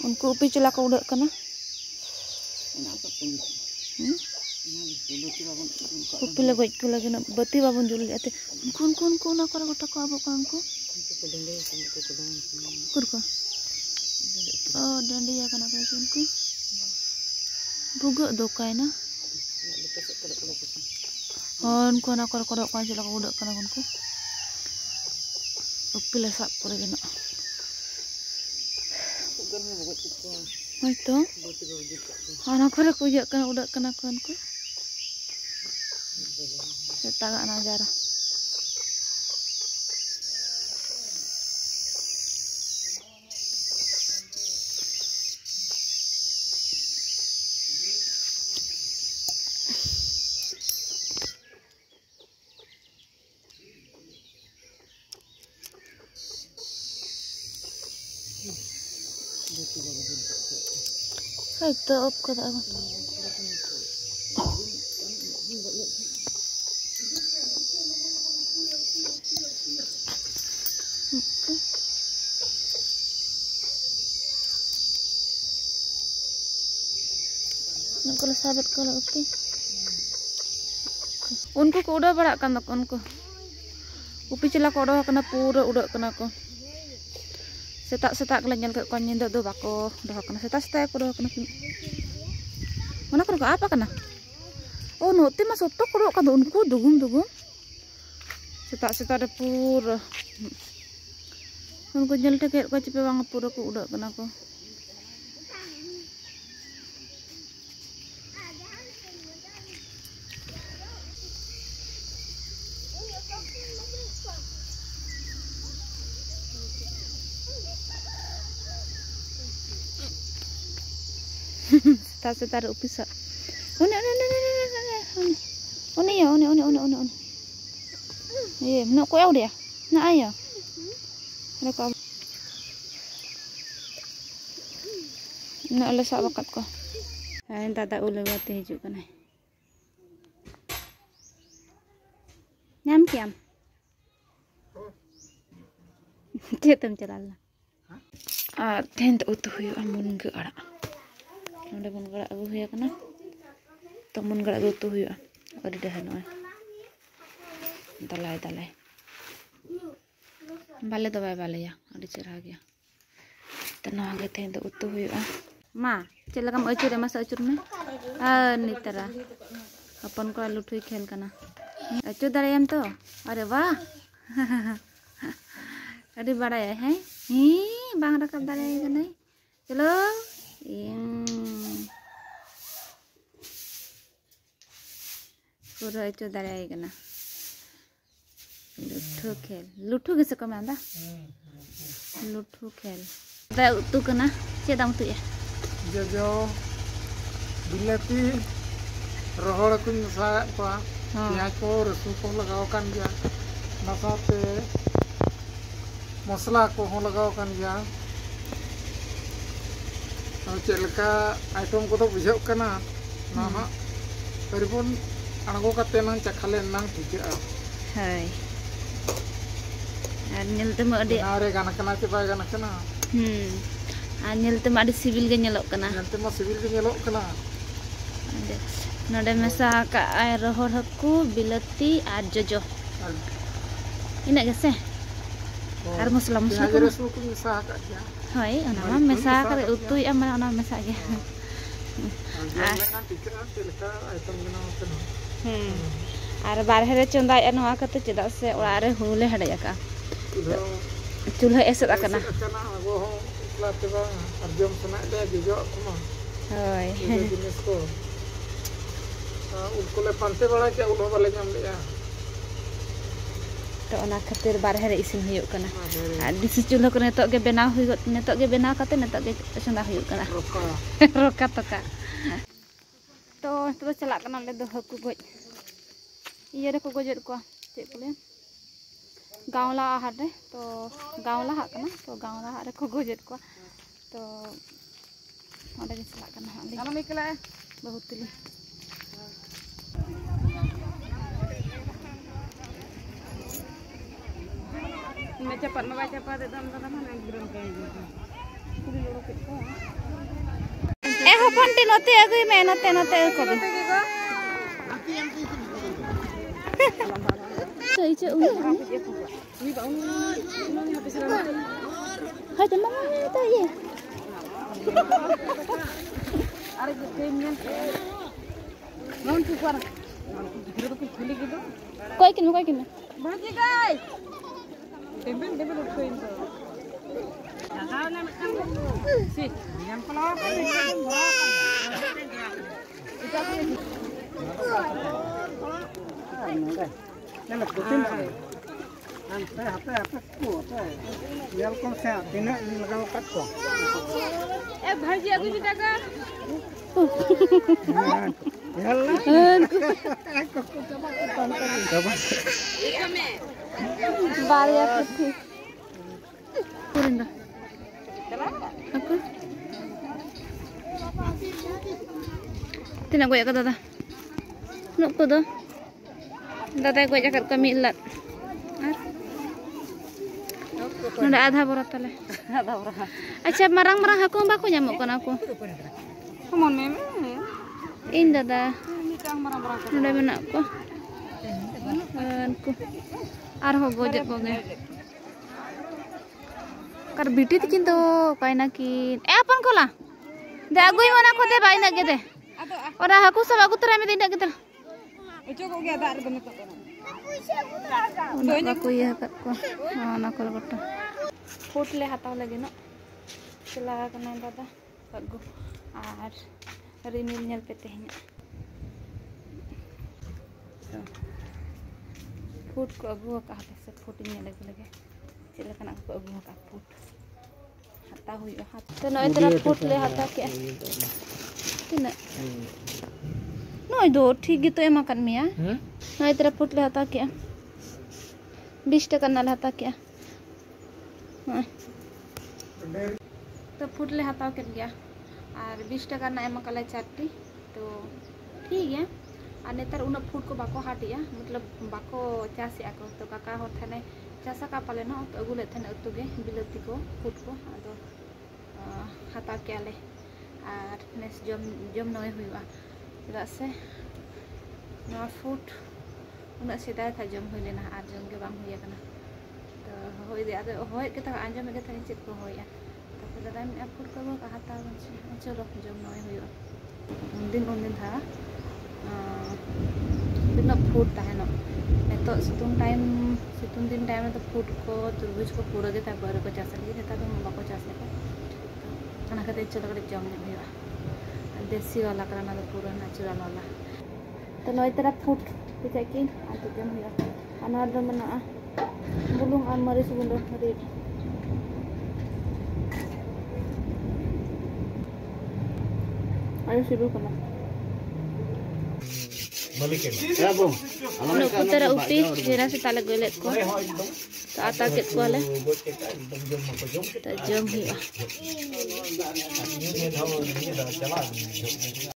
Unku upi cila ko udah kena. Upi lagi ikut lagi nak beti babun juli ate. Unku nak kara kota ko abu kanku. Kurko. Oh dandi ya kana kasi unku. Buga dokai na. Unku nak kara kota ko cila ko udah kena unku. Upi lesak kura gina. Itu, anak korek ujak kena udah kena kanku. Setagak najara. Itu op kata apa? Nak kalau sahabat kalau oke. Unku ko udah barak kan nak unku. Upi cila ko udah kena pura udah kena ko. Setak kelanyal ke kon nyendok do bako udah kena setak udah kena. Mana kena apa kena? Oh no ti mas otok udah kan unku dugum. Setak ada pura. Unku nyel teket ko cipe wang pura ko udah kena ko. Setar upi sa. One. Iya, nak kau dia. Nak ayah. Mereka. Nak lesak bakat ko. Ain tata ule wate hijuk kan. Nyam kiam. Cetem celala. Tent utuh yu amun ge ara. Nonde mun gara agu ya kana. Temun gara utuh yu. Adi dahan oi. Talai. Bale to bale ya. Adi cerah gya. Tenang ge tent utuh yu. Ma, cela kam acur masa acur ne? Ni tara. Kapan ko luthui khel kana. Acur darayam to. Are wah. Adi bada ya, hai? Bang rakap daraya kana. Chalo. Pura itu daraya kana. Luthu kese ko manda. Luthu khel. Da utu kana. Cedang tu ya. Jojo bilati rohor kun sa pa ya ko rasul ko lagaw kan ya nasate mosla ko ho lagaw kan ya chelka item ko to bujau kana na peripun ango kate nang chakhale nang thika hai nyel temu ade are gana kana te ba gana kana Anyel tu ada sibil ke nyelok kena. Nanti mas sibil ke nyelok kena. Ada. Nada masa ka air rohor haku bilati ar jojo. Ina gase. Ar muslam muslam. Ajar rasul ku misa ka dia. Hoi, ana mesa ka utui ama ana mesa ge. Nanti ka telka item gena kena. Ar barhe re chondai anwa kate chedak se ora re hule hadaya ka. Chulha eset akana. Tiba arjom kena dia juga kuma. Hoi. Jenis ko. Ulko le pante bala ke udah bale nyam dia. To ona khatir barhe re isin huyuk kana. Disi chulha ko netok ge benaw huyuk netok ge benaw kate netok ge sonda huyuk kana. Roka toka. To celak kana le do haku goj. Iya re ko gojot ko. Cek ko le. गाँवला हाट रे तो गाँवला हाट कना तो गाँवला हाट रे को गोजेट को तो ओडे के चला कना हाली आलो मिकला बहुत तिली मैं चपत में चपत दम दम ना ग्रम के पूरी लोड़ के को Ponti note aku me note aku. Cai cai Hai teman itu ye. Are kemen. Non tukar. Koi kin. Berarti guys. Deben utuin tuh. Nah, na si, yang pelawak ini. Itu apa ini? Nah, kucing. Apa ku? Yang kau saya tina लगाओ cut को. भाजी aku juga kan. Bahaya putih. Kurinda. Aku. Tina goyak dada. Nuk kudo. Dada goyak kat kami lat. Nunda adha borat tale. Adha borat. Acha marang aku bako nyamuk kan aku. Kumon meme. In dada. Nunda menak ko. Aku. Arho gojek goge. Kar biti tikin to kaina ki. Apon kola. De agui mana ko de baina ge de. Ora haku sab agu tara me dinda getal. Ucho ko ge dar bene to. Aku ya kat ko. Na ko gotta. Fotle hataw lagi no. Sila kana dada. Agu. Ar rimil nyel petehnya. Food ko agu ka hata se food nyel lagi. Sila kana ko agu ka food. Hata hui hat. To no itera food le hata ke. Tina. No do ठीक gitu emakan mia. No itera food le hata ke. 20 টাকা নাল হাতা क्या तो फूट ले हताव कर गया और 20 टाका ना एम कला चारटी तो ठीक है और नेतर उन फूट को बाको हाटिया मतलब बाको चासी आको तो काका हो थाने चासा का पाले ना तो अगुले थाने अतुगे बिलती को फूट को आदो हताव क्या ले और नेस जम नय हुआ चला से ना फूट उना सेदाय था जम हुई लेना आर जम के बांग हुई kana तो होय दे आदो होय के ता आंजम के था चित को होया तो दादा में फूट को का हाता चलो जम नय हुआ उन दिन था दिन फूट ताहेनो नेतो सितुंग दिन टाइम तो फूट को तुरबुज को पूरा के ता बर को चास लगी नेता तो बाको चास ले खाना खाते चलो कड़े जम हुआ देसी वाला करना तो पूरा नेचुरल वाला तो नय तरह फूट Pijakin atau jam ya. Karena ada mana bulung amari segundo red. Ayo sibu kana. Balikin. Ya bung. Ano putera upi jera se tala golet ko. To ataket ko le. Ta jam hiya.